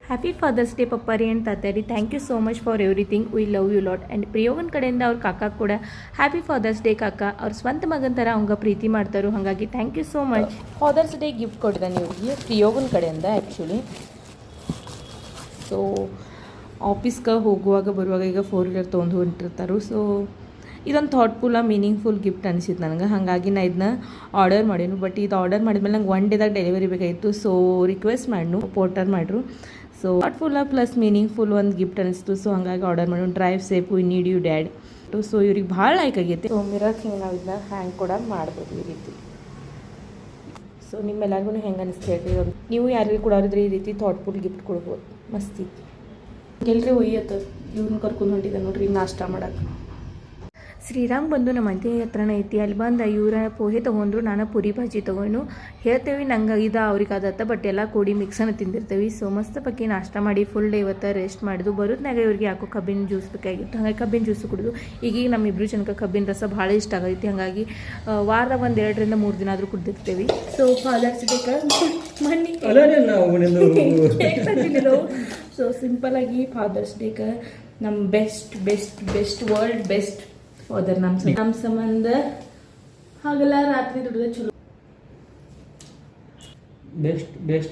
Happy father's day ಪಪ್ಪಾರಿ and ತಾತಾರಿ. Thank you so much for everything. We love you lot. And ಪ್ರಿಯೋಗನ ಕಡೆಯಿಂದ ಅವ್ರ ಕಾಕ ಕೂಡ ಹ್ಯಾಪಿ ಫಾದರ್ಸ್ ಡೇ ಕಾಕ. ಅವ್ರ ಸ್ವಂತ ಮಗನ ಥರ ಅವಂಗ ಪ್ರೀತಿ ಮಾಡ್ತಾರೆ. ಹಾಗಾಗಿ thank you so much. Father's day gift ಕೊಟ್ಟಿದ್ದಾನೆ ಇವ್ರಿಗೆ ಪ್ರಿಯೋಗನ ಕಡೆಯಿಂದ ಆ್ಯಕ್ಚುಲಿ. ಸೊ ಆಫೀಸ್ಗೆ ಹೋಗುವಾಗ ಬರುವಾಗ ಈಗ 4 ವೀಲರ್ ತೊಗೊಂಡು ಹೊಂಟಿರ್ತಾರೆ. ಸೊ ಇದೊಂದು ಥಾಟ್ಫುಲ್ಲ ಮೀನಿಂಗ್ಫುಲ್ ಗಿಫ್ಟ್ ಅನಿಸಿತ್ತು ನನಗೆ. ಹಾಗಾಗಿ ನಾನು ಇದನ್ನ ಆರ್ಡರ್ ಮಾಡೀನಿ. ಬಟ್ ಇದು ಆರ್ಡರ್ ಮಾಡಿದ್ಮೇಲೆ ನಂಗೆ 1 ಡೇದಾಗ ಡೆಲಿವರಿ ಬೇಕಾಗಿತ್ತು. ಸೊ ರಿಕ್ವೆಸ್ಟ್ ಮಾಡ್ನು ಪೋರ್ಟರ್ ಮಾಡ್ರು. ಸೊ ಥಾಟ್ಫುಲ್ಲ ಪ್ಲಸ್ ಮೀನಿಂಗ್ಫುಲ್ ಒಂದು ಗಿಫ್ಟ್ ಅನಿಸ್ತು. ಸೊ ಹಾಗಾಗಿ ಆರ್ಡರ್ ಮಾಡಿ. Drive safe, we need you dad. So ಇವ್ರಿಗೆ ಭಾಳ ಲೈಕ್ ಆಗೈತೆ. ಸೊ ಮಿರರ್ ಹಿಂಗೆ ನಾವು ಇದನ್ನ ಹ್ಯಾಂಗ್ ಕೂಡ ಮಾಡ್ಬೋದು ಈ ರೀತಿ. ಸೊ ನಿಮ್ಮೆಲ್ಲರಿಗೂ ಹೆಂಗೆ ಅನಿಸ್ತು ಹೇಳ್ತೀವಿ. ನೀವು ಯಾರಿಗೂ ಕೊಡೋರಿದ್ರೆ ಈ ರೀತಿ ಥಾಟ್ಫುಲ್ ಗಿಫ್ಟ್ ಕೊಡ್ಬೋದು. ಮಸ್ತಿ ಎಲ್ರಿ ಒಯ್ಯತ್ತ ಇವ್ರನ್ನ ಕರ್ಕೊಂಡು ಹೊಂಟಿದ್ದೆ ನೋಡ್ರಿ ನಾಷ್ಟ ಮಾಡಕ್ಕೆ. ಶ್ರೀರಾಮ್ ಬಂದು ನಮ್ಮ ಮನೆ ಹತ್ರನೇ ಐತಿ. ಅಲ್ಲಿ ಬಂದು ಇವರ ಪೋಹೆ ತೊಗೊಂಡ್ರು, ನಾನು ಪುರಿ ಭಾಜಿ ತೊಗೊಂಡು ಹೇಳ್ತೇವೆ. ನಂಗೆ ಇದು ಅವ್ರಿಗೆ ಅದತ್ತ. ಬಟ್ ಎಲ್ಲ ಕೂಡಿ ಮಿಕ್ಸನ್ನು ತಿಂದಿರ್ತೇವೆ. ಸೊ ಮಸ್ತ್ ಪಕ್ಕಿ ನಾಷ್ಟ ಮಾಡಿ ಫುಲ್ ಡೇ ಇವತ್ತು ರೆಸ್ಟ್ ಮಾಡಿದ್ದು. ಬರೋದ್ನಾಗ ಇವ್ರಿಗೆ ಯಾಕೋ ಕಬ್ಬಿನ ಜ್ಯೂಸ್ ಬೇಕಾಗಿತ್ತು. ಹಾಗಾಗಿ ಕಬ್ಬಿನ ಜ್ಯೂಸ್ ಕುಡಿದು ಈಗೀಗ ನಮ್ಮಿಬ್ಬರು ಜನಕ್ಕೆ ಕಬ್ಬಿನ ರಸ ಭಾಳ ಇಷ್ಟ ಆಗೈತಿ. ಹಾಗಾಗಿ ವಾರದ 1 2 3 ದಿನ ಆದರೂ ಕುಡ್ದಿರ್ತೇವೆ. ಸೊ ಫಾದರ್ಸ್ ಡೇ ಮಣ್ಣಿ ಸೊ ಸಿಂಪಲಾಗಿ ಫಾದರ್ಸ್ ಡೇಗೆ ನಮ್ಮ ಬೆಸ್ಟ್ ವರ್ಲ್ಡ್ ಬೆಸ್ಟ್ ಫಾದರ್ ನಮ್ಮ ಸಂಬಂಧ ಹಾಗೆಲ್ಲ ರಾತ್ರಿ ದುಡಿದ ಚಲೋ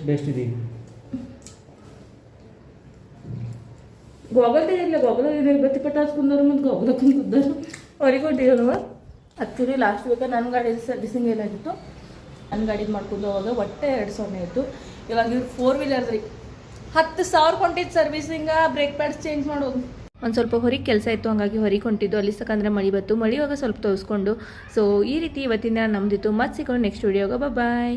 ಬೆಸ್ಟ್ ಇದೆ. ಗೋಗಲ್ ತೆಗಿಲ್ಲ, ಗೋಗಲ್ ಬತ್ತಿ ಪಟ್ಟ ಹಚ್ಕೊಂಡವ್ರು ಮತ್ತು ಗೋಗಲ್ ಹಾಕೊಂಡು ಕುದ್ದಾರು ಅವ್ರಿಗೆ ಕೊಟ್ಟಿರೋವ. ಆ್ಯಕ್ಚುಲಿ ಲಾಸ್ಟ್ ವೀಕ ನನ್ನ ಗಾಡಿ ಸರ್ವಿಸಿಂಗ್ ಏನಾಗಿತ್ತು, ನನ್ನ ಗಾಡಿ ಮಾಡ್ಕೊಂಡು ಹೋವಾಗ ಒಟ್ಟೆ 2,000 ಆಯಿತು. ಇವಾಗ ಇವ್ರು 4 ವೀಲರ್ ರೀ 10,000 ಕೊಂಡಿದ್ದು ಸರ್ವಿಸಿಂಗ, ಬ್ರೇಕ್ ಪ್ಯಾಡ್ಸ್ ಚೇಂಜ್ ಮಾಡೋದು. ಒಂದು ಸ್ವಲ್ಪ ಹೊರಗೆ ಕೆಲಸ ಇತ್ತು, ಹಾಗಾಗಿ ಹೊರಗೆ ಹೊಂಟಿದ್ದು. ಅಲ್ಲಿ ಸಕಂದ್ರೆ ಮಳೆ ಬತ್ತು. ಮಳೆಯುವಾಗ ಸ್ವಲ್ಪ ತೋರಿಸ್ಕೊಂಡು. ಸೊ ಈ ರೀತಿ ಇವತ್ತಿನ ನಮ್ದಿತ್ತು. ಮತ್ತೆ ಸಿಗೋಣ ನೆಕ್ಸ್ಟ್ ವಿಡಿಯೋಗ. ಬಾಯ್.